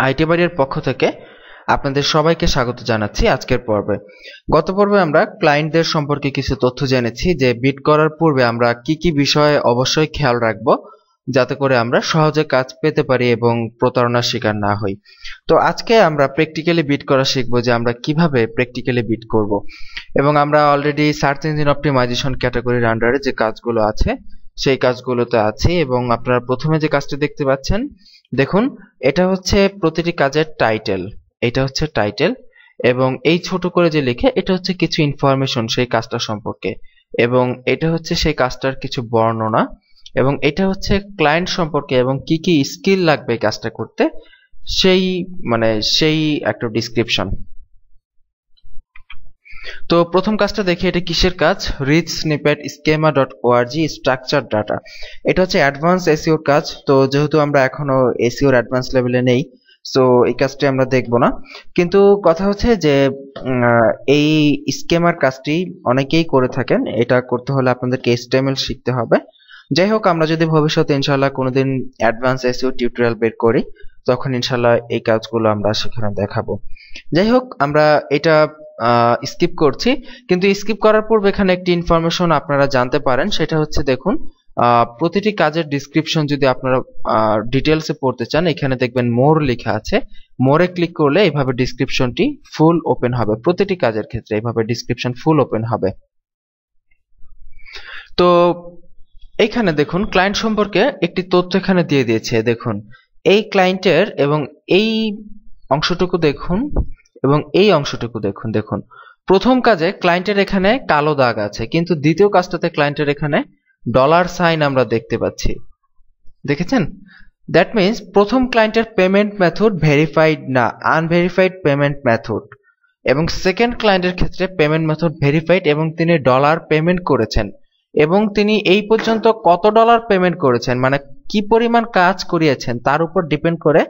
IT বাড়ির পক্ষ থেকে আপনাদের সবাইকে স্বাগত জানাচ্ছি আজকের পর্বে। গত পর্বে আমরা ক্লায়েন্টদের সম্পর্কে কিছু তথ্য জেনেছি যে বিড করার পূর্বে আমরা কি কি বিষয়ে অবশ্যই খেয়াল রাখব যাতে করে আমরা সহজে কাজ পেতে পারি এবং প্রতারণার শিকার না হই। তো আজকে আমরা প্র্যাকটিক্যালি বিড করা শিখবো যে আমরা কিভাবে প্র্যাকটিক্যালি বিড করব, এবং আমরা অলরেডি সার্চ ইঞ্জিন অপটিমাইজেশন ক্যাটাগরির আন্ডারে যে কাজগুলো আছে সেই কাজগুলোতে আছি, এবং আপনারা প্রথমে যে কাজটি দেখতে পাচ্ছেন দেখুন, এটা হচ্ছে প্রতিটি কাজের টাইটেল। এটা হচ্ছে টাইটেল, এবং এই ছোট করে যে লিখে এটা হচ্ছে কিছু ইনফরমেশন সেই কাজটা সম্পর্কে, এবং এটা হচ্ছে সেই কাজটার কিছু বর্ণনা, এবং এটা হচ্ছে ক্লায়েন্ট সম্পর্কে এবং কি কি স্কিল লাগবে কাজটা করতে সেই একটা ডিসক্রিপশন। তো প্রথম কাজটা দেখি, এটা কিসের কাজ? Rich snippet schema .org structure data. এটা হচ্ছে অ্যাডভান্স এসইওর কাজ। তো যেহেতু আমরা এখনো এসইওর অ্যাডভান্স লেভেলে নেই, সো এই কাজটি আমরা দেখব না। কিন্তু কথা হচ্ছে যে এই স্কেমার কাজটি অনেকেই করে থাকেন। এটা করতে হলে আপনাদেরকে HTML শিখতে হবে। যাই হোক, আমরা যদি ভবিষ্যতে ইনশাল্লাহ কোনোদিন অ্যাডভান্স এসইও টিউটোরিয়াল বের করি তখন ইনশাল্লাহ এই কাজগুলো আমরা সেখানে দেখাবো। যাই হোক, আমরা এটা স্কিপ করছি, কিন্তু স্কিপ করার পূর্বে এখানে একটি ইনফরমেশন আপনারা জানতে পারেন। সেটা হচ্ছে দেখুন, প্রতিটি কাজের ডিসক্রিপশন যদি আপনারা ডিটেলসে পড়তে চান, এখানে দেখবেন মোর লেখা আছে। মোরে ক্লিক করলে এইভাবে ডিসক্রিপশনটি ফুল ওপেন হবে। প্রতিটি কাজের ক্ষেত্রে এইভাবে ডিসক্রিপশন ফুল ওপেন হবে। তো এইখানে দেখুন, ক্লায়েন্ট সম্পর্কে একটি তথ্য এখানে দিয়ে দিয়েছে। দেখুন, এই ক্লায়েন্টের এবং এই অংশটুকু দেখুন এবং এই অংশটুকু দেখুন। দেখুন, প্রথম কাজে ক্লায়েন্টের এখানে কালো দাগ আছে, কিন্তু দ্বিতীয় কাজটাতে ক্লায়েন্টের এখানে $সাইন আমরা দেখতে পাচ্ছি। দেখেছেন? দ্যাট মিনস প্রথম ক্লায়েন্টের পেমেন্ট মেথড ভেরিফাইড না, আনভেরিফাইড পেমেন্ট মেথড, এবং সেকেন্ড ক্লায়েন্টের ক্ষেত্রে পেমেন্ট মেথড ভেরিফাইড এবং তিনি ডলার পেমেন্ট করেছেন, এবং তিনি এই পর্যন্ত কত ডলার পেমেন্ট করেছেন, মানে কি পরিমাণ কাজ করিয়েছেন তার উপর ডিপেন্ড করে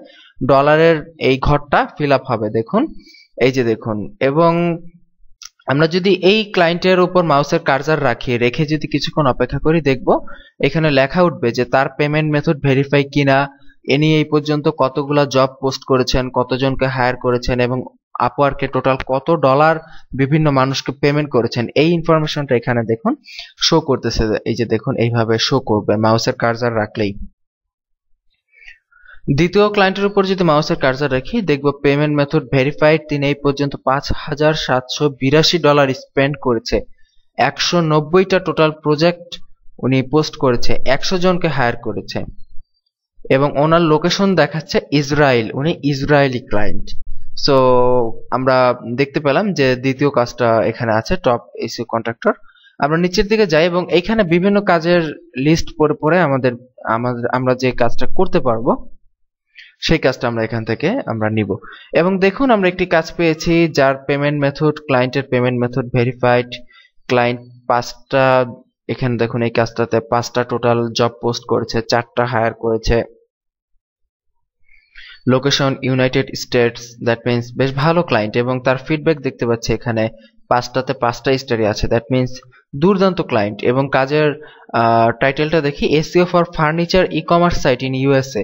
ডলারের এই ঘরটা ফিল আপ হবে। দেখুন, এই যে দেখুন, এবং আমরা যদি এই ক্লায়েন্টের উপর মাউসের কার্সার রেখে যদি কিছুক্ষণ অপেক্ষা করি, দেখব এখানে লেখা উঠবে যে তার পেমেন্ট মেথড ভেরিফাই কিনা, ইনি এই পর্যন্ত কতগুলা জব পোস্ট করেছেন, কতজনকে হায়ার করেছেন, এবং আপওয়ার্কে টোটাল কত ডলার বিভিন্ন মানুষকে পেমেন্ট করেছেন। এই ইনফরমেশনটা এখানে দেখুন শো করতেছে। এই যে দেখুন, এইভাবে শো করবে মাউসের কার্সার রাখলেই। দ্বিতীয় ক্লায়েন্টের উপর যদি মাউসের কার্সার রাখি, দেখব পেমেন্ট মেথড ভেরিফাইড, তিনি এই পর্যন্ত $5,782 স্পেন্ড করেছে, 190টা টোটাল প্রজেক্ট উনি পোস্ট করেছে, 100 জনকে হায়ার করেছে, এবং ওনার লোকেশন দেখাচ্ছে ইসরায়েল, উনি ইসরায়েলি ক্লায়েন্ট। সো আমরা দেখতে পেলাম যে দ্বিতীয় কাজটা এখানে আছে, টপ এসইও কন্ট্রাক্টর। আমরা নিচের দিকে যাই এবং এখানে বিভিন্ন কাজের লিস্ট পড়ে পড়ে আমরা যে কাজটা করতে পারবো সেই কাজটা আমরা এখান থেকে আমরা নিব। এবং দেখুন, আমরা একটি কাজ পেয়েছি যার পেমেন্ট মেথড, ক্লায়েন্টের পেমেন্ট মেথড ভেরিফাইড, ক্লায়েন্ট 5টা, এখানে দেখুন এই কাজটাতে 5টা টোটাল জব পোস্ট করেছে, 4টা হায়ার করেছে, location United states, that means বেশ ভালো ক্লায়েন্ট, এবং তার ফিডব্যাক দেখতে পাচ্ছি এখানে 5টাতে 5টা স্টারই আছে, দ্যাট মিনস দুর্দান্ত ক্লায়েন্ট। এবং কাজের টাইটেলটা দেখি, SEO for furniture e commerce site in USA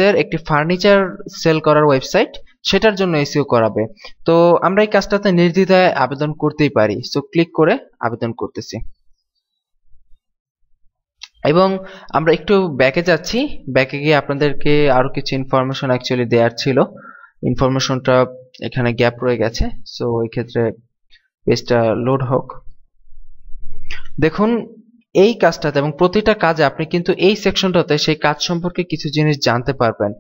এর একটি ফার্নিচার সেল করার ওয়েবসাইট, সেটার জন্য এসইও করাবে। তো আমরা এই কাজটাতে নির্দ্বিধায় আবেদন করতেই পারি। সো ক্লিক করে আবেদন করতেছি, এবং আমরা একটু ব্যাকে যাচ্ছি। ব্যাকে গিয়ে আপনাদেরকে আরো কিছু ইনফরমেশন অ্যাকচুয়ালি দেওয়ার ছিল, ইনফরমেশনটা এখানে গ্যাপ রয়ে গেছে। সো এই ক্ষেত্রে পেজটা লোড হোক। দেখুন, এই কাজটাতে এবং প্রতিটা কাজে আপনি কিন্তু এই সেকশনটাতে সেই কাজ সম্পর্কে কিছু জিনিস জানতে পারবেন।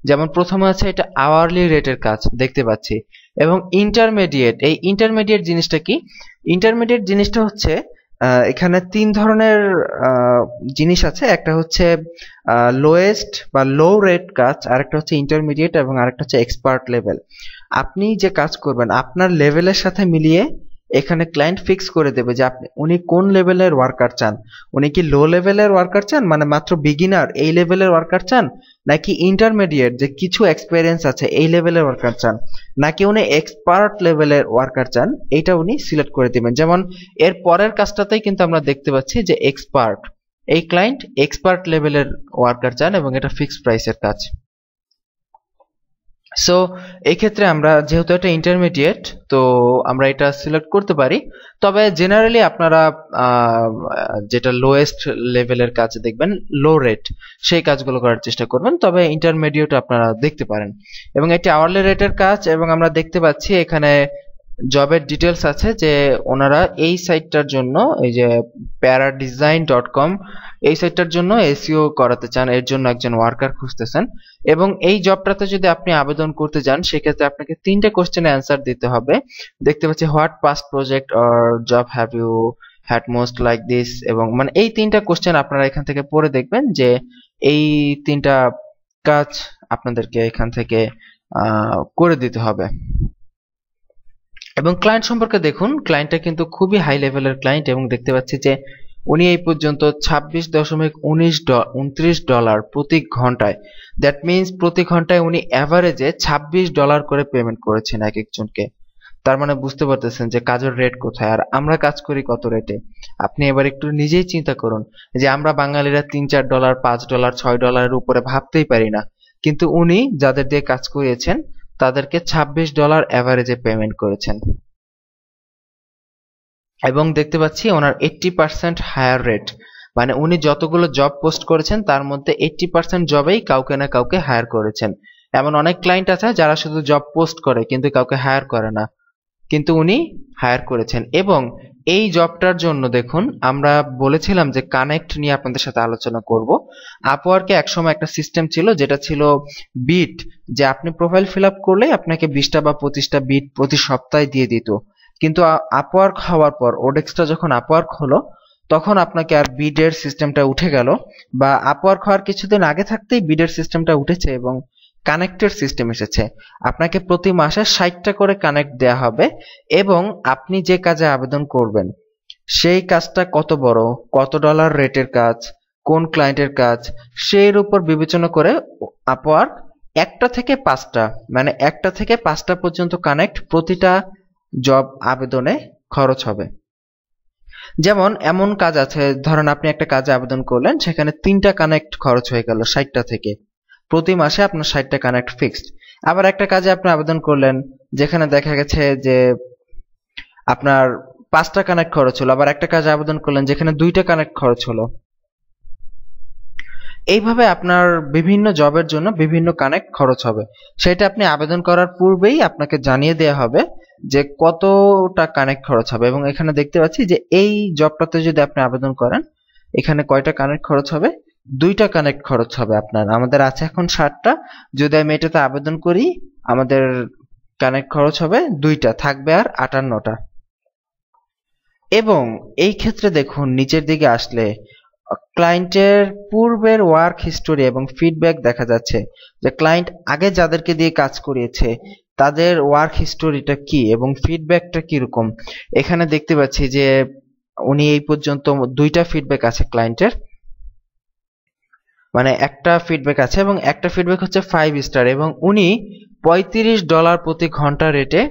যেমন প্রথমে আছে এটা আওয়ারলি রেটের কাজ দেখতে পাচ্ছি, এবং ইন্টারমিডিয়েট, এই ইন্টারমিডিয়েট জিনিসটা কি? ইন্টারমিডিয়েট জিনিসটা হচ্ছে এখানে 3 ধরনের জিনিস আছে। একটা হচ্ছে লোয়েস্ট বা লো রেট কাজ, আরেকটা হচ্ছে ইন্টারমিডিয়েট, এবং আরেকটা হচ্ছে এক্সপার্ট লেভেল। আপনি যে কাজ করবেন আপনার লেভেলের সাথে মিলিয়ে এখানে ক্লায়েন্ট ফিক্স করে দেবে যে উনি কোন লেভেলের ওয়ার্কার চান। উনি কি লো লেভেলের ওয়ার্কার চান, মানে মাত্র বিগিনার এই লেভেলের ওয়ার্কার চান, নাকি ইন্টারমিডিয়েট যে কিছু এক্সপেরিয়েন্স আছে এই লেভেলের ওয়ার্কার চান, নাকি উনি এক্সপার্ট লেভেলের ওয়ার্কার চান, এইটা উনি সিলেক্ট করে দিবেন। যেমন এর পরের কাজটাতেই কিন্তু আমরা দেখতে পাচ্ছি যে এক্সপার্ট, এই ক্লায়েন্ট এক্সপার্ট লেভেলের ওয়ার্কার চান, এবং এটা ফিক্সড প্রাইসের কাজ। সো এই ক্ষেত্রে আমরা যেহেতু এটা ইন্টারমিডিয়েট, তো আমরা এটা সিলেক্ট করতে পারি। তবে জেনারেলি আপনারা যেটা লোয়েস্ট লেভেলের কাজ দেখবেন, লো রেট, সেই কাজগুলো করার চেষ্টা করবেন। তবে ইন্টারমিডিয়েট আপনারা দেখতে পারেন। এবং এটি আওয়ারলি রেটের কাজ, এবং আমরা দেখতে পাচ্ছি এখানে জবের ডিটেলস আছে যে ওনারা এই সাইটটার জন্য, এই যে paradesign.com, এই সাইটটার জন্য এসইও করাতে চান, এর জন্য একজন ওয়ার্কার খুঁজতেছেন। এবং এই জবটাতে যদি আপনি আবেদন করতে যান, সেক্ষেত্রে আপনাকে 3টে কোশ্চেনে অ্যান্সার দিতে হবে। দেখতে পাচ্ছি what past project or job have you had most like this, এবং মানে এই 3টা কোশ্চেন আপনারা এখান থেকে পড়ে দেখবেন যে এই 3টা কাজ আপনাদেরকে এখান থেকে করে দিতে হবে। এবং ক্লায়েন্ট সম্পর্কে দেখুন, ক্লায়েন্টটা কিন্তু খুবই হাই লেভেলের ক্লায়েন্ট, এবং দেখতে পাচ্ছি যে উনি এই পর্যন্ত $26.29 প্রতি ঘন্টায়, দ্যাট মিনস প্রতি ঘন্টায় উনি অ্যাভারেজে $26 করে পেমেন্ট করেছেন এক একজনকে। তার মানে বুঝতে পারতেছেন যে কাজের রেট কোথায়, আর আমরা কাজ করি কত রেটে। আপনি এবার একটু নিজেই চিন্তা করুন যে আমরা বাঙালিরা $3-4, $5, $6 উপরে ভাবতেই পারি না, কিন্তু উনি যাদের দিয়ে কাজ করিয়েছেন তাদেরকে $26 অ্যাভারেজে পেমেন্ট করেছেন। এবং দেখতে পাচ্ছি ওনার 80% হায়ার রেট, মানে উনি যতগুলো জব পোস্ট করেছেন তার মধ্যে 80% জবেই কাউকে না কাউকে হায়ার করেছেন। এমন অনেক ক্লায়েন্ট আছে যারা শুধু জব পোস্ট করে কিন্তু কাউকে হায়ার করে না, কিন্তু উনি হায়ার করেছেন। এবং এই জবটার জন্য দেখুন, আমরা বলেছিলাম যে কানেক্ট নিয়ে আপনাদের সাথে আলোচনা করব। আপওয়ার্কে একসময় একটা সিস্টেম ছিল যেটা ছিল বিট, যে আপনি প্রোফাইল ফিল আপ করলে আপনাকে 20টা বা 25টা বিট প্রতি সপ্তাহে দিয়ে দিত। কিন্তু আপওয়ার্ক হওয়ার পর, ওডেক্সটা যখন আপওয়ার্ক হলো, তখন আপনাকে আর বিডের সিস্টেমটা উঠে গেল, বা আপওয়ার্ক হওয়ার কিছুদিন আগে থাকতেই বিডের সিস্টেমটা উঠেছে এবং কানেক্টের সিস্টেম এসেছে। আপনাকে প্রতি মাসে 60টা করে কানেক্ট দেয়া হবে, এবং আপনি যে কাজে আবেদন করবেন সেই কাজটা কত বড়, কত ডলার রেটের কাজ, কোন ক্লায়েন্টের কাজ, সেই উপর বিবেচনা করে আপওয়ার্ক 1টা থেকে 5টা, মানে 1টা থেকে 5টা পর্যন্ত কানেক্ট প্রতিটা জব আবেদনে খরচ হবে। যেমন এমন কাজ আছে, ধরেন আপনি একটা কাজে আবেদন করলেন, সেখানে 3টা কানেক্ট খরচ হয়ে গেল 60টা থেকে, প্রতি মাসে আপনার 60টা কানেক্ট ফিক্সড। আবার একটা কাজে আপনি আবেদন করলেন যেখানে দেখা গেছে যে আপনার 5টা কানেক্ট খরচ হলো, আবার একটা কাজে আবেদন করলেন যেখানে 2টা কানেক্ট খরচ হলো। এইভাবে আপনার বিভিন্ন জবের জন্য বিভিন্ন কানেক্ট খরচ হবে, সেটা আপনি আবেদন করার পূর্বেই আপনাকে জানিয়ে দেওয়া হবে যে কতটা কানেক্ট খরচ হবে। এবং এখানে দেখতে পাচ্ছি যে এই জবটাতে যদি আপনি আবেদন করেন, এখানে কয়টা কানেক্ট খরচ হবে, 2টা কানেক্ট খরচ হবে আপনার। আমাদের আছে এখন 60টা, যদি আমি এটাতে আবেদন করি আমাদের কানেক্ট খরচ হবে 2টা, থাকবে আর 58টা। এবং এই ক্ষেত্রে দেখুন নিচের দিকে আসলে ক্লায়েন্টের পূর্বের ওয়ার্ক হিস্টোরি এবং ফিডব্যাক দেখা যাচ্ছে, যে ক্লায়েন্ট আগে যাদেরকে দিয়ে কাজ করিয়েছে তাদের ওয়ার্ক হিস্টোরিটা কি এবং ফিডব্যাকটা কিরকম। এখানে দেখতে পাচ্ছি যে উনি এই পর্যন্ত 2টা ফিডব্যাক আছে ক্লায়েন্টের, মানে একটা ফিডব্যাক আছে, এবং একটা ফিডব্যাক হচ্ছে 5 স্টার, এবং উনি $35 প্রতি ঘন্টা রেটে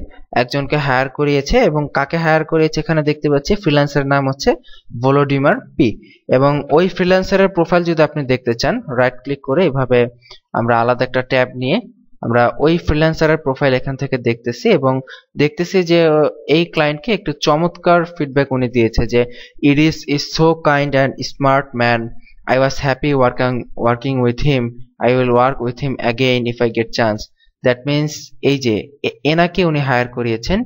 একজনকে হায়ার করিয়েছে। এবং কাকে হায়ার করিয়েছে এখানে দেখতে পাচ্ছি, ফ্রিল্যান্সারের নাম হচ্ছে ভলোডিমার পি। এবং ওই ফ্রিল্যান্সারের প্রোফাইল যদি আপনি দেখতে চান, রাইট ক্লিক করে এভাবে আমরা আলাদা একটা ট্যাব নিয়ে আমরা ওই ফ্রিল্যান্সারের প্রোফাইল এখান থেকে দেখতেছি, এবং দেখতেছি যে এই ক্লায়েন্টকে একটু চমৎকার ফিডব্যাক উনি দিয়েছে, যে Aries is so kind and smart man, I was happy working with him. I will work with him again if I get chance. That means এই যে এনাকে উনি হায়ার করিয়েছেন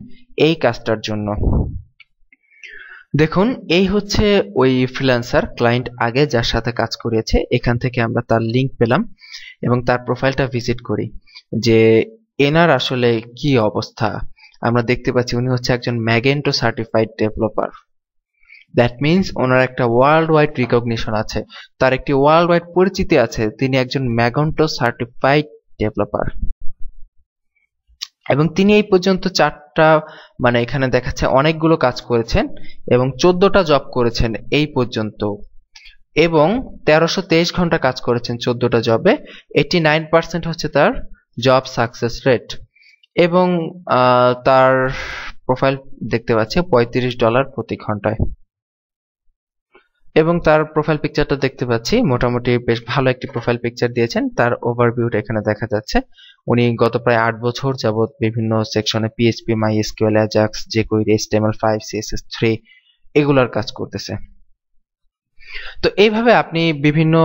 এই কাজটার জন্য। দেখুন এই হচ্ছে ওই ফ্রিল্যান্সার, ক্লায়েন্ট আগে যার সাথে কাজ করিয়েছে। এখান থেকে আমরা তার লিংক পেলাম এবং তার প্রোফাইলটা ভিজিট করি যে এনার আসলে কি অবস্থা। আমরা দেখতে পাচ্ছি উনি হচ্ছে একজন ম্যাগেন্টো সার্টিফাইড ডেভেলপার। দ্যাট মিনস ওনার একটা ওয়ার্ল্ড ওয়াইড রিকগনিশন আছে, তার একটি ওয়ার্ল্ড ওয়াইড পরিচিতি আছে, তিনি একজন ম্যাগেন্টো সার্টিফাইড ডেভেলপার। এবং তিনি এই পর্যন্ত 4টা, মানে এখানে দেখাচ্ছে অনেকগুলো কাজ করেছেন এবং 14টা জব করেছেন এই পর্যন্ত, এবং 1323 ঘন্টা কাজ করেছেন 14টা জবে। 89% হচ্ছে তার জব সাকসেস রেট। এবং তার প্রোফাইল দেখতে পাচ্ছি $35 প্রতি ঘন্টায়। এবং তার প্রোফাইল পিকচারটা দেখতে পাচ্ছি মোটামুটি বেশ ভালো একটি প্রোফাইল পিকচার দিয়েছেন। তার ওভারভিউটা এখানে দেখা যাচ্ছে। উনি গত প্রায় 8 বছর যাবত বিভিন্ন সেকশনে PHP, MySQL, Ajax, jQuery, HTML5, CSS3 এগুলার কাজ করতেছে। তো এইভাবে আপনি বিভিন্ন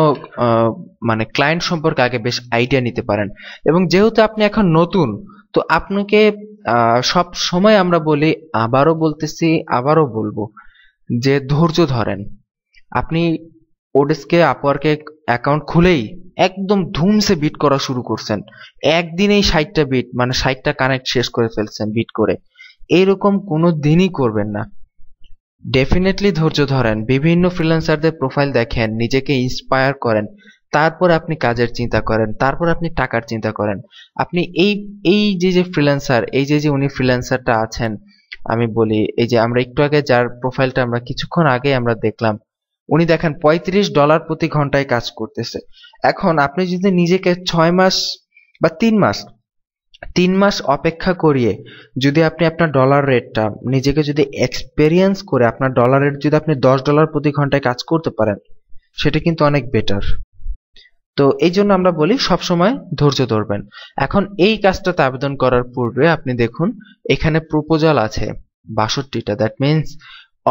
মানে ক্লায়েন্ট সম্পর্কে আগে বেশ আইডিয়া নিতে পারেন। এবং যেহেতু আপনি এখন নতুন, তো আপনাকে সব সময় আমরা বলি, আবারও বলতেছি, আবারও বলবো যে ধৈর্য ধরেন। আপনি ওডেস্কে, আপওয়ার্কে অ্যাকাউন্ট খুলেই একদম ধুমসে বিট করা শুরু করছেন, একদিনেই 60টা বিট মানে 60টা কানেক্ট শেষ করে ফেলছেন বিট করে, এইরকম কোনো দিনই করবেন না। ডেফিনেটলি ধৈর্য ধরেন, বিভিন্ন ফ্রিল্যান্সারদের প্রোফাইল দেখেন, নিজেকে ইন্সপায়ার করেন, তারপর আপনি কাজের চিন্তা করেন, তারপর আপনি টাকার চিন্তা করেন। আপনি এই যে ফ্রিল্যান্সার, এই যে উনি ফ্রিল্যান্সারটা আছেন, আমি বলি এই যে আমরা একটু আগে যার প্রোফাইলটা আমরা কিছুক্ষণ আগে আমরা দেখলাম, উনি দেখেন $35 প্রতি ঘন্টায় কাজ করতেছে। এখন আপনি যদি নিজেকে 6 মাস বা 3 মাস অপেক্ষা করিয়ে যদি আপনি আপনার ডলার রেটটা নিজেকে যদি এক্সপেরিয়েন্স করে আপনার ডলার রেট যদি আপনি $10 প্রতি ঘন্টায় কাজ করতে পারেন, সেটা কিন্তু অনেক বেটার। তো এই জন্য আমরা বলি সবসময় ধৈর্য ধরবেন। এখন এই কাজটাতে আবেদন করার পূর্বে আপনি দেখুন এখানে প্রপোজাল আছে 62টা, দ্যাট মিনস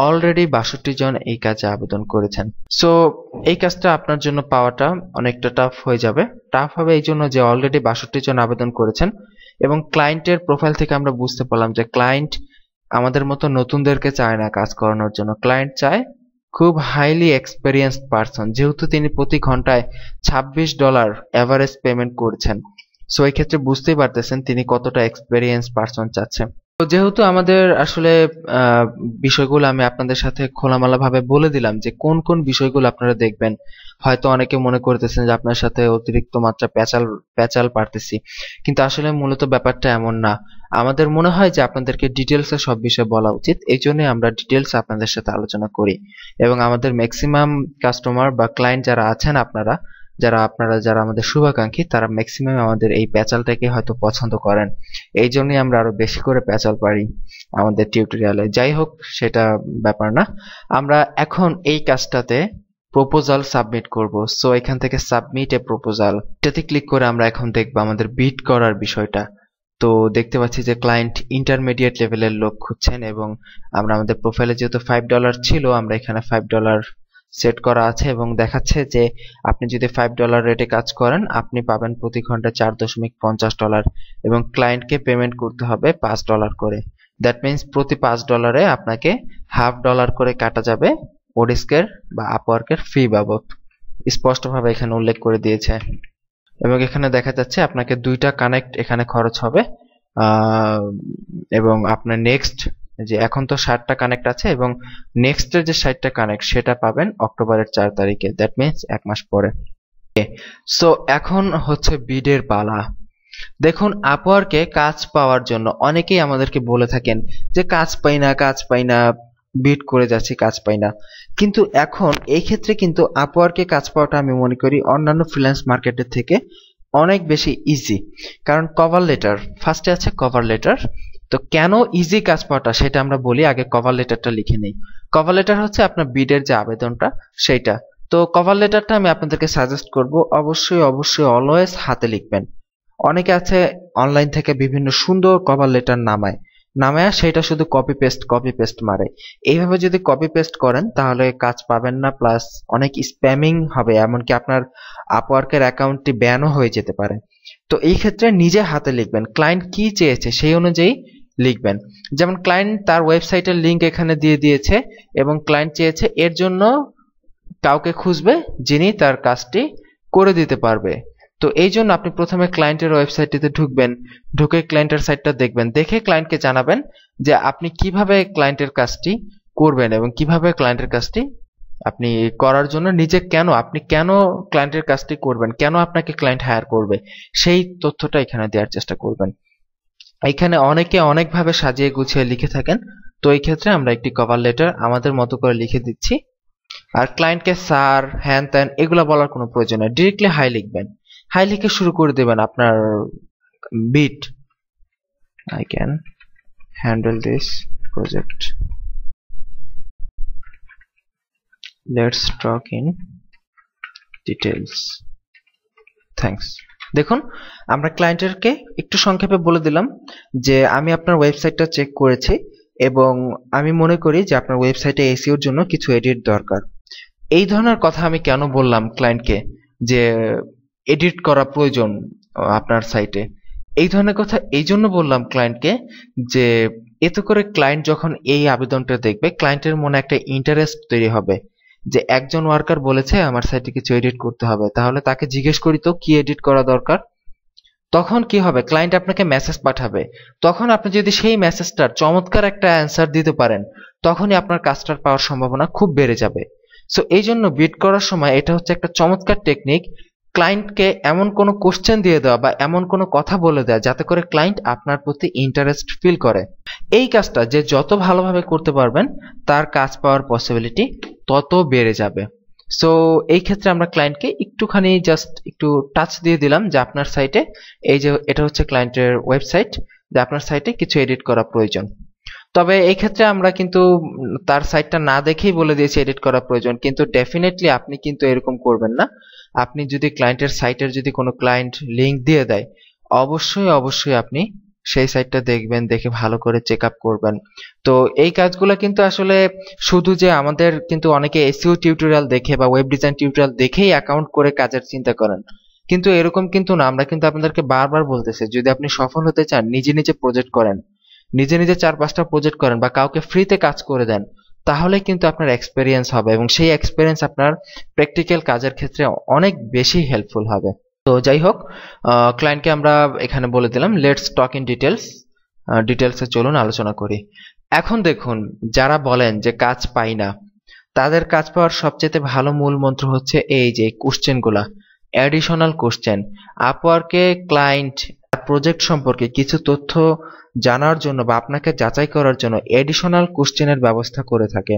অলরেডি 62 জন এই কাজে আবেদন করেছেন। সো এই কাজটা আপনার জন্য পাওয়াটা অনেকটা টাফ হয়ে যাবে। টাফ হবে এই জন্য যে অলরেডি 62 জন আবেদন করেছেন এবং ক্লায়েন্টের প্রোফাইল থেকে আমরা বুঝতে পারলাম যে ক্লায়েন্ট আমাদের মতো নতুনদেরকে চায় না কাজ করানোর জন্য। ক্লায়েন্ট চায় খুব হাইলি এক্সপেরিয়েন্সড পারসন, যেহেতু তিনি প্রতি ঘন্টায় $26 এভারেজ পেমেন্ট করছেন। সো এই ক্ষেত্রে বুঝতেই পারতেছেন তিনি কতটা এক্সপেরিয়েন্স পারসন চাচ্ছে। তো যেহেতু আমাদের আসলে বিষয়গুলো আমি আপনাদের সাথে খোলামেলা ভাবে বলে দিলাম যে কোন কোন বিষয়গুলো আপনারা দেখবেন, হয়তো অনেকে মনে করতেছেন যে আপনার সাথে অতিরিক্ত মাত্রা প্যাচাল পারতেছি, কিন্তু আসলে মূলত ব্যাপারটা এমন না। আমাদের মনে হয় যে আপনাদেরকে ডিটেলসে সব বিষয় বলা উচিত, এই জন্যই আমরা ডিটেলস আপনাদের সাথে আলোচনা করি। এবং আমাদের ম্যাক্সিমাম কাস্টমার বা ক্লায়েন্ট যারা আছেন, যারা আমাদের শুভাকাঙ্ক্ষী, তারা ম্যাক্সিমাম আমাদের এই প্যাচালটাকে হয়তো পছন্দ করেন। এই জন্যই আমরা আরো বেশি করে প্যাচাল পারি আমাদের টিউটোরিয়ালে। যাই হোক, সেটা ব্যাপার না। আমরা এখন এই কাজটাতে প্রপোজাল সাবমিট করব। সো এখান থেকে সাবমিট এ প্রপোজাল এটাতে ক্লিক করে আমরা এখন দেখব আমাদের বিট করার বিষয়টা। তো দেখতে পাচ্ছি যে ক্লায়েন্ট ইন্টারমিডিয়েট লেভেলের লোক খুঁজছেন এবং আমরা আমাদের প্রোফাইলে যেহেতু $5 ছিল, আমরা এখানে $5 সেট করা আছে এবং দেখাচ্ছে যে আপনি যদি $5 রেটে কাজ করেন আপনি পাবেন প্রতি ঘন্টা $4.50 এবং ক্লায়েন্টকে পেমেন্ট করতে হবে $5 করে। দ্যাট মিনস প্রতি $5 আপনাকে $0.5 করে কাটা যাবে ওডেস্কের বা আপওয়ার্কের ফি বাবদ। স্পষ্টভাবে এখানে উল্লেখ করে দিয়েছে এবং এখানে দেখা যাচ্ছে আপনাকে 2টা কানেক্ট এখানে খরচ হবে এবং আপনার নেক্সট যে এখন তো 60টা কানেক্ট আছে এবং নেক্সটের যে 60টা কানেক্ট সেটা পাবেন অক্টোবরের 4 তারিখে, দ্যাট মিনস 1 মাস পরে। সো এখন হচ্ছে বিডের পালা। দেখুন, আপওয়ার্কে কাজ পাওয়ার জন্য অনেকেই আমাদেরকে বলে থাকেন যে কাজ পাই না, বিট করে যাচ্ছি, কাজ পাই না। কিন্তু এখন এই ক্ষেত্রে কিন্তু আপওয়ার্কে কাজ পাওয়াটা আমি মনে করি অন্যান্য ফ্রিল্যান্স মার্কেটের থেকে অনেক বেশি ইজি। কারণ কভার লেটার, ফার্স্টে আছে কভার লেটার। তো কেন ইজি কাজ পাওয়াটা সেটা আমরা বলি, আগে কভার লেটারটা লিখে নেই। কভার লেটার হচ্ছে আপনার বিডের যে আবেদনটা সেইটা। তো কভার লেটারটা আমি আপনাদেরকে সাজেস্ট করব অবশ্যই অলওয়েজ হাতে লিখবেন। অনেকে আছে অনলাইন থেকে বিভিন্ন সুন্দর কভার লেটার নামায় সেটা শুধু কপি পেস্ট মারে। এইভাবে যদি কপি পেস্ট করেন তাহলে কাজ পাবেন না, প্লাস অনেক স্প্যামিং হবে, এমনকি আপনার আপওয়ার্কের অ্যাকাউন্টটি ব্যানও হয়ে যেতে পারে। তো এই ক্ষেত্রে নিজে হাতে লিখবেন, ক্লায়েন্ট কি চেয়েছে সেই অনুযায়ী লিখবেন। যেমন ক্লায়েন্ট তার ওয়েবসাইটের লিংক এখানে দিয়ে দিয়েছে এবং ক্লায়েন্ট চেয়েছে এর জন্য কাউকে খুঁজবে যিনি তার কাজটি করে দিতে পারবে। তো এই জন্য আপনি প্রথমে ক্লায়েন্টের ওয়েবসাইটটিতে ঢুকবেন, ঢুকে ক্লায়েন্টের সাইটটা দেখবেন, দেখে ক্লায়েন্টকে জানাবেন যে আপনি কিভাবে ক্লায়েন্টের কাজটি করবেন এবং কিভাবে ক্লায়েন্টের কাজটি আপনি করার জন্য আপনি কেন ক্লায়েন্টের কাজটি করবেন, কেন আপনাকে ক্লায়েন্ট হায়ার করবে, সেই তথ্যটা এখানে দেওয়ার চেষ্টা করবেন। এখানে অনেকে অনেকভাবে সাজিয়ে গুছিয়ে লিখে থাকেন, তো এই ক্ষেত্রে আমরা একটি কভার লেটার আমাদের মতো করে লিখে দিচ্ছি। আর ক্লায়েন্টকে স্যার, হ্যান ত্যান এগুলো বলার কোনো প্রয়োজন নেই, ডিরেক্টলি হাই লিখবেন। হাই লিখে শুরু করে দেবেন আপনার bit. I can handle this project. Let's talk in details. Thanks. দেখুন, আমরা ক্লায়েন্টেরকে একটু সংক্ষেপে বলে দিলাম যে আমি আপনার ওয়েবসাইটটা চেক করেছি এবং আমি মনে করি যে আপনার ওয়েবসাইটে এসইওর জন্য কিছু এডিট দরকার। এই ধরনের কথা আমি কেন বললাম ক্লায়েন্টকে যে এডিট করা প্রয়োজন আপনার সাইটে, এই ধরনের কথা এই জন্য বললাম ক্লায়েন্টকে যে এতে করে ক্লায়েন্ট যখন এই আবেদনটা দেখবে, ক্লায়েন্টের মনে একটা ইন্টারেস্ট তৈরি হবে যে একজন ওয়ার্কার বলেছে আমার সাইটে কিছু এডিট করতে হবে, তাহলে তাকে জিজ্ঞেস করি তো কি এডিট করা দরকার। তখন কি হবে, ক্লায়েন্ট আপনাকে মেসেজ পাঠাবে, তখন আপনি যদি সেই মেসেজটার চমৎকার একটা অ্যান্সার দিতে পারেন, তখনই আপনার কাজটার পাওয়ার সম্ভাবনা খুব বেড়ে যাবে। সো এই জন্য বিড করার সময় এটা হচ্ছে একটা চমৎকার টেকনিক, ক্লায়েন্টকে এমন কোনো কোশ্চেন দিয়ে দেওয়া বা এমন কোনো কথা বলে দেওয়া যাতে করে ক্লায়েন্ট আপনার প্রতি ইন্টারেস্ট ফিল করে। এই কাজটা যে যত ভালোভাবে করতে পারবেন তার কাজ পাওয়ার পসিবিলিটি তত বেড়ে যাবে। সো এই ক্ষেত্রে আমরা ক্লায়েন্টকে একটুখানি জাস্ট একটু টাচ দিয়ে দিলাম যে আপনার সাইটে এই যে এটা হচ্ছে ক্লায়েন্টের ওয়েবসাইট, যে আপনার সাইটে কিছু এডিট করা প্রয়োজন। তবে এই ক্ষেত্রে আমরা কিন্তু তার সাইটটা না দেখেই বলে দিয়েছি এডিট করা প্রয়োজন, কিন্তু ডেফিনেটলি আপনি কিন্তু এরকম করবেন না। আপনি যদি ক্লায়েন্টের সাইটের যদি কোনো ক্লায়েন্ট লিংক দিয়ে দেয়, অবশ্যই অবশ্যই আপনি সেই সাইটটা দেখবেন, দেখে ভালো করে চেক আপ করবেন। তো এই কাজগুলো কিন্তু আসলে শুধু যে আমাদের কিন্তু অনেকে এসইও টিউটোরিয়াল দেখে বা ওয়েব ডিজাইন টিউটোরিয়াল দেখেই অ্যাকাউন্ট করে কাজের চিন্তা করেন, কিন্তু এরকম কিন্তু না। আমরা কিন্তু আপনাদেরকে বারবার বলতেছি যদি আপনি সফল হতে চান নিজে নিজে প্রজেক্ট করেন, নিজে নিজে 4-5টা প্রজেক্ট করেন বা কাউকে ফ্রিতে কাজ করে দেন, তাহলে কিন্তু আপনার এক্সপেরিয়েন্স হবে এবং সেই এক্সপেরিয়েন্স আপনার প্র্যাকটিক্যাল কাজের ক্ষেত্রে অনেক বেশি হেল্পফুল হবে। তো যাই হোক, ক্লায়েন্টকে আমরা এখানে বলে দিলাম লেটস টক ইন ডিটেলসে চলুন আলোচনা করি। এখন দেখুন, যারা বলেন যে কাজ পাই না, তাদের কাজ পাওয়ার সবচেয়ে ভালো মূল মন্ত্র হচ্ছে এই যে কোশ্চেনগুলা, অ্যাডিশনাল কোশ্চেন। আপওয়ার্কে ক্লায়েন্ট প্রজেক্ট সম্পর্কে কিছু তথ্য জানার জন্য বা আপনাকে যাচাই করার জন্য এডিশনাল কোশ্চেনের ব্যবস্থা করে থাকে।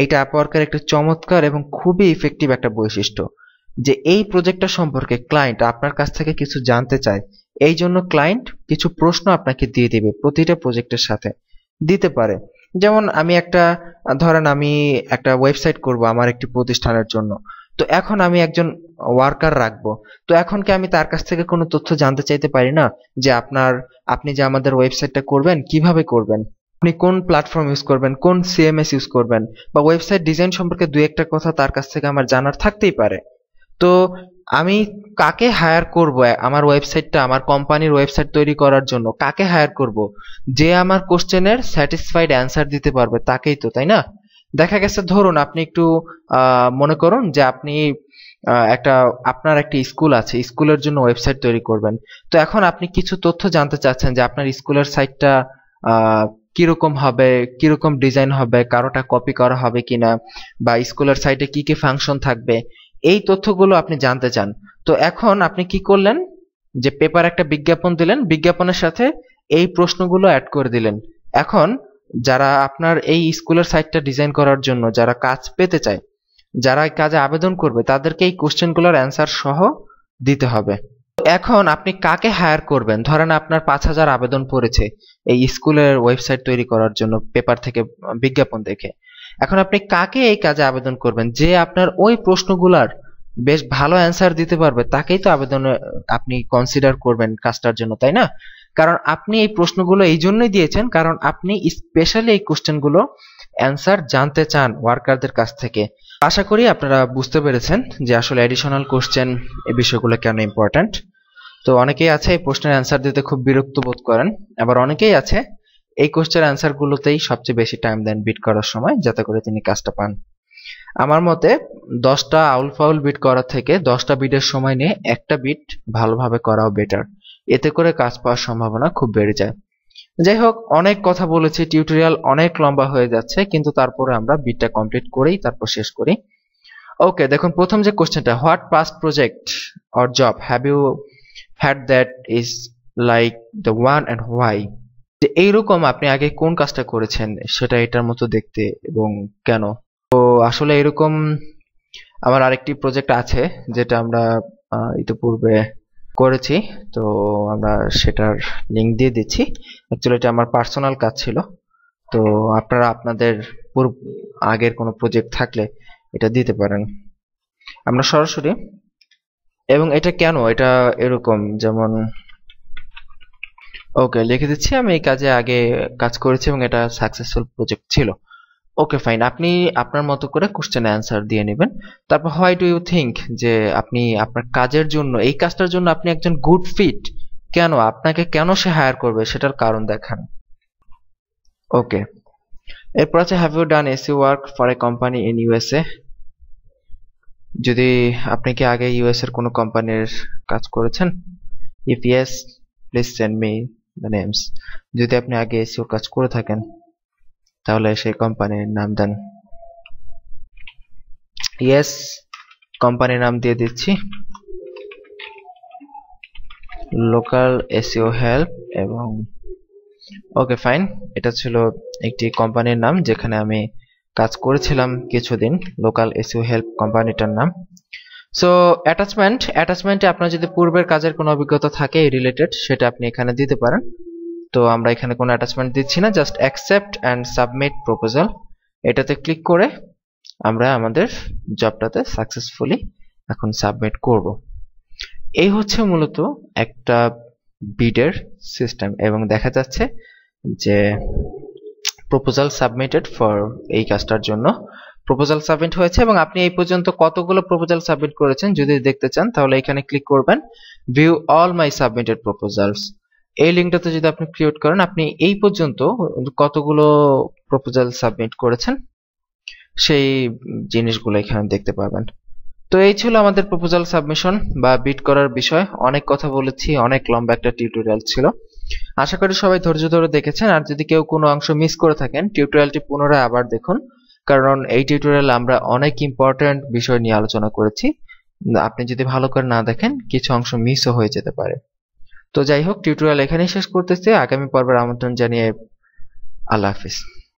এইটা আপওয়ার্কের একটা চমৎকার এবং খুবই ইফেক্টিভ একটা বৈশিষ্ট্য যে এই প্রজেক্টটা সম্পর্কে ক্লায়েন্ট আপনার কাছ থেকে কিছু জানতে চায়, এই জন্য ক্লায়েন্ট কিছু প্রশ্ন আপনাকে দিয়ে দেবে প্রতিটা প্রজেক্টের সাথে দিতে পারে। যেমন আমি ধরেন আমি একটা ওয়েবসাইট করব আমার একটি প্রতিষ্ঠানের জন্য, তো এখন আমি একজন ওয়ার্কার রাখবো, তো এখন কি আমি তার কাছ থেকে কোনো তথ্য জানতে চাইতে পারি না যে আপনি যে আমাদের ওয়েবসাইটটা করবেন কিভাবে করবেন, আপনি কোন প্ল্যাটফর্ম ইউজ করবেন, কোন সিএমএস ইউজ করবেন, বা ওয়েবসাইট ডিজাইন সম্পর্কে দুই একটা কথা তার কাছ থেকে আমার জানার থাকতেই পারে। তো আমি কাকে হায়ার করব আমার ওয়েবসাইটটা, আমার কোম্পানির ওয়েবসাইট তৈরি করার জন্য কাকে হায়ার করব, যে আমার কোশ্চেনের স্যাটিসফাইড অ্যান্সার দিতে পারবে তাকেই তো, তাই না? দেখা গেছে ধরুন আপনি একটু মনে করুন যে আপনি আপনার একটা স্কুল আছে, স্কুলের জন্য ওয়েবসাইট তৈরি করবেন। তো এখন আপনি কিছু তথ্য জানতে চাচ্ছেন যে আপনার স্কুলের সাইটটা কিরকম হবে, কিরকম ডিজাইন হবে, কারোটা কপি করা হবে কিনা, বা স্কুলের সাইটে কি কি ফাংশন থাকবে, এই তথ্যগুলো আপনি জানতে চান। তো এখন আপনি কি করলেন, যে পেপার একটা বিজ্ঞাপন দিলেন, বিজ্ঞাপনের সাথে এই প্রশ্নগুলো অ্যাড করে দিলেন। এখন যারা আপনার এই স্কুলের সাইটটা ডিজাইন করার জন্য যারা কাজ পেতে চায়, যারা এই কাজে আবেদন করবে, তাদেরকে এই কোশ্চেনগুলোর অ্যান্সার সহ দিতে হবে। এখন আপনি কাকে হায়ার করবেন, ধরেন আপনার 5,000 আবেদন পড়েছে এই স্কুলের ওয়েবসাইট তৈরি করার জন্য পেপার থেকে বিজ্ঞাপন দেখে। এখন আপনি কাকে এই কাজে আবেদন করবেন, যে আপনার ওই প্রশ্নগুলার বেশ ভালো অ্যান্সার দিতে পারবে, তাকেই তো আবেদনে আপনি কনসিডার করবেন কাজটার জন্য, তাই না? কারণ আপনি এই প্রশ্নগুলো এই জন্যই দিয়েছেন কারণ আপনি স্পেশালি এই কোশ্চেনগুলো অ্যান্সার জানতে চান ওয়ার্কারদের কাছ থেকে। আশা করি আপনারা বুঝতে পেরেছেন যে আসলে অ্যাডিশনাল কোশ্চেন এই বিষয়গুলো কেন ইম্পর্ট্যান্ট। তো অনেকেই আছে এই প্রশ্নের অ্যান্সার দিতে খুব বিরক্ত বোধ করেন, আবার অনেকেই আছে এই কোশ্চেনের অ্যান্সার গুলোতেই সবচেয়ে বেশি টাইম দেন বিট করার সময়, যাতে করে তিনি কাজটা পান। আমার মতে 10টা আউল ফাউল বিট করা থেকে 10টা বিটের সময় নিয়ে একটা বিট ভালোভাবে করাও বেটার, এতে করে কাজ পাওয়ার সম্ভাবনা খুব বেড়ে যায়। যাই হোক, অনেক কথা বলেছি, টিউটোরিয়াল অনেক লম্বা হয়ে যাচ্ছে, কিন্তু তারপরে আমরা বিটটা কমপ্লিট করেই তারপর শেষ করি। ওকে, দেখুন প্রথম যে কোশ্চেনটা, what past project or job have you had that is like the one and why, যে এইরকম আপনি আগে কোন কাজটা করেছেন সেটা এটার মতো দেখতে এবং কেন। তো আসলে এরকম আমার আরেকটি প্রজেক্ট আছে যেটা আমরা ইতিপূর্বে করেছি, তো আমরা সেটার লিংক দিয়ে দিচ্ছি। অ্যাকচুয়ালি এটা আমার পার্সোনাল কাজ ছিল, তো আপনারা আপনাদের আগের কোনো প্রজেক্ট থাকলে এটা দিতে পারেন। আমরা সরাসরি এবং এটা কেন, এটা এরকম, যেমন ওকে লিখে দিচ্ছি আমি এই কাজে আগে কাজ করেছি এবং এটা সাকসেসফুল প্রজেক্ট ছিল। ওকে ফাইন, আপনি আপনার মতো করে কোশ্চেন অ্যান্সার দিয়ে নেবেন। তারপর হোয়াই ডু ইউ থিঙ্ক, যে আপনি আপনার কাজের জন্য, এই কাজটার জন্য আপনি একজন গুড ফিট, কেন আপনাকে কেন সে হায়ার করবে সেটার কারণ দেখান। ওকে, এরপর আছে have you done SEO work for a company in USA, যদি আপনি কি আগে ইউএস এর কোনো কোম্পানির কাজ করেছেন। If yes please send me the names, যদি আপনি আগে এসইও কাজ করে থাকেন তাহলে সেই কোম্পানির নাম দেন। ইয়েস, কোম্পানির নাম দিয়ে দিচ্ছি লোকাল এসইও হেল্প, এবং ওকে ফাইন, এটা ছিল একটি কোম্পানির নাম যেখানে আমি কাজ করেছিলাম কিছুদিন, লোকাল এসইও হেল্প কোম্পানিটার নাম। সো অ্যাটাচমেন্টে আপনার যদি পূর্বের কাজের কোনো অভিজ্ঞতা থাকে এই রিলেটেড, সেটা আপনি এখানে দিতে পারেন। তো আমরা এখানে কোনো অ্যাটাচমেন্ট দিচ্ছি না, just accept and submit proposal, এটাতে ক্লিক করে আমরা আমাদের জবটাতে সাকসেসফুলি এখন সাবমিট করব। এই হচ্ছে মূলত একটা বিডের সিস্টেম, এবং দেখা যাচ্ছে যে প্রপোজাল সাবমিটেড ফর এই কাজটার জন্য প্রপোজাল সাবমিট হয়েছে, এবং আপনি এই পর্যন্ত কতগুলো প্রপোজাল সাবমিট করেছেন যদি দেখতে চান তাহলে এখানে ক্লিক করবেন view all my submitted proposals. এই লিঙ্কটাতে যদি আপনি ক্রিয়েট করেন, আপনি এই পর্যন্ত কতগুলো প্রপোজাল সাবমিট করেছেন সেই জিনিসগুলো এখানে দেখতে পাবেন। তো এই ছিল আমাদের প্রপোজাল সাবমিশন বা বিড করার বিষয়। অনেক কথা বলেছি, অনেক লম্বা একটা টিউটোরিয়াল ছিল। আশা করি সবাই ধৈর্য ধরে দেখেছেন, আর যদি কেউ কোনো অংশ মিস করে থাকেন টিউটোরিয়ালটি পুনরায় আবার দেখুন, কারণ এই টিউটোরিয়ালে আমরা অনেক ইম্পর্টেন্ট বিষয় নিয়ে আলোচনা করেছি। আপনি যদি ভালো করে না দেখেন কিছু অংশ মিসও হয়ে যেতে পারে। তো যাই হোক, টিউটোরিয়াল এখানেই শেষ করতেছি, আগামী পর্বের আমন্ত্রণ জানিয়ে আল্লাহ হাফিজ।